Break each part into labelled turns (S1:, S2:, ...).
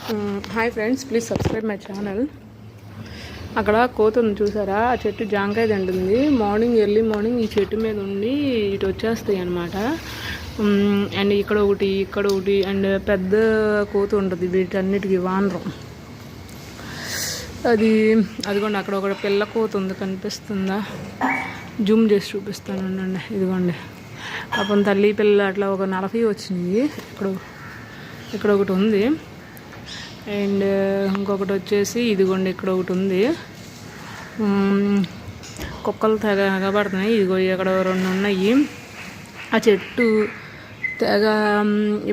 S1: Hi friends, please subscribe my channel. అక్కడ కోత ఉంది చూసారా, ఆ చెట్టు జాంకాయ తింటుంది. ఎర్లీ మార్నింగ్ ఈ చెట్టు మీద ఉండి ఇటు వచ్చేస్తాయి అన్నమాట. అండ్ ఇక్కడ ఒకటి అండ్ పెద్ద కోత ఉంటుంది వీటన్నిటికీ వానరం. అదిగోండి అక్కడ ఒక పిల్ల కోత ఉంది, కనిపిస్తుందా? జూమ్ చేసి చూపిస్తాను అండి. ఇదిగోండి పాపం తల్లి పిల్ల అట్లా ఒక 40 వచ్చినాయి. ఇక్కడ ఒకటి ఉంది. అండ్ ఇంకొకటి వచ్చేసి ఇదిగోండి ఇక్కడ ఒకటి ఉంది. కుక్కలు తెగ ఎగబడుతున్నాయి. ఇదిగో ఇక్కడ 2 ఉన్నాయి. ఆ చెట్టు తెగ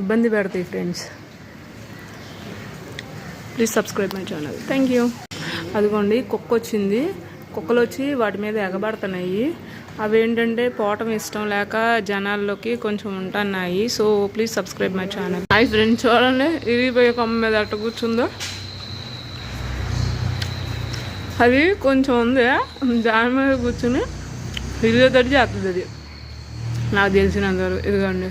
S1: ఇబ్బంది పెడతాయి friends. Please subscribe my channel. Thank you. అదిగోండి వచ్చింది. కుక్కలు వచ్చి వాటి మీద ఎగబడుతున్నాయి. అవి ఏంటంటే పోవటం ఇష్టం లేక జనాల్లోకి కొంచెం ఉంటున్నాయి. So please subscribe my channel. Hi friends, చూడండి ఇరిగిపోయే కొమ్మ మీద అట్ట కూర్చుందో. అది కొంచెం ఉంది, దాని మీద కూర్చుని ఇరిగేటట్టు చేస్తుంది. అది నాకు తెలిసినంతవరకు. ఇదిగోండి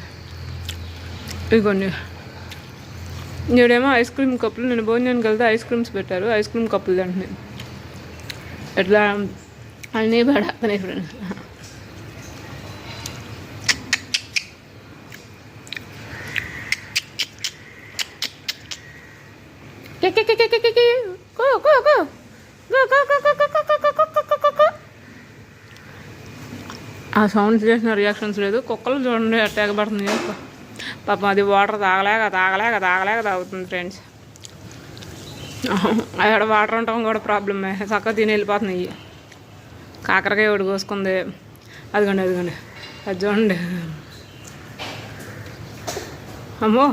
S1: నేడేమో ఐస్ క్రీమ్ కప్పులు, నేను భోజనానికి వెళ్తే ఐస్ క్రీమ్స్ పెట్టారు. ఐస్ క్రీమ్ కప్పులు తింటున్నాయి. ఎట్లా అన్నీ పడేస్తున్నాయి ఫ్రెండ్స్. ఆ సౌండ్స్ చేసిన రియాక్షన్స్ లేదు. కుక్కలు చూడండి అట్టాగ పడుతుంది. పాపం అది వాటర్ తాగలేక తాగుతుంది ఫ్రెండ్స్. అక్కడ వాటర్ ఉండటం కూడా ప్రాబ్లమే. చక్కగా తిని వెళ్ళిపోతున్నాయి. కాకరకాయ ఒకటి కోసుకుంది. అదిగోండి అది చూడండి. అమ్మో,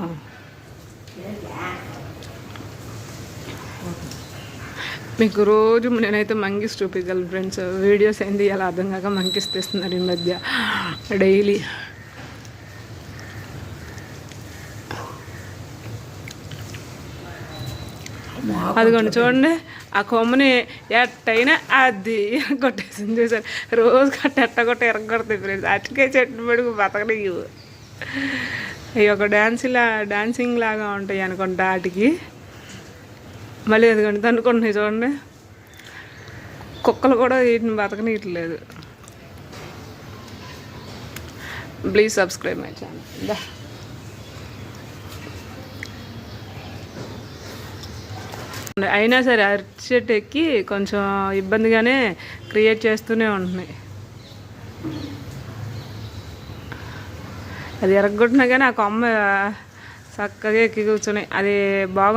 S1: మీకు రోజు నేనైతే మంకీస్ చూపించగలను ఫ్రెండ్స్. వీడియోస్ ఏంది అలా అర్థం కాక మంకీస్ తెస్తున్నారు ఈ మధ్య డైలీ. అదిగోండి చూడండి, ఆ కొమ్మని ఎట్టయినా అది కొట్టేసింది చూసారు. రోజు ఎట్టగొట్ట ఎరగొడతాయి ఫ్రెండ్స్. అటుకే చెట్టు పడుకు బతకనివ్వు. అవి ఒక డాన్సింగ్ లాగా ఉంటాయి అనుకుంటా వాటికి. మళ్ళీ అదిగోండి తనుకుంటున్నాయి చూడండి. కుక్కలు కూడా వీటిని బతకనియట్లేదు. Please subscribe my channel. అయినా సరే అరటి చెట్టు ఎక్కి కొంచెం ఇబ్బందిగానే క్రియేట్ చేస్తూనే ఉంటున్నాయి. అది ఎరగొట్టినా కానీ ఆ కొమ్మ చక్కగా ఎక్కి కూర్చున్నాయి. అది బాగా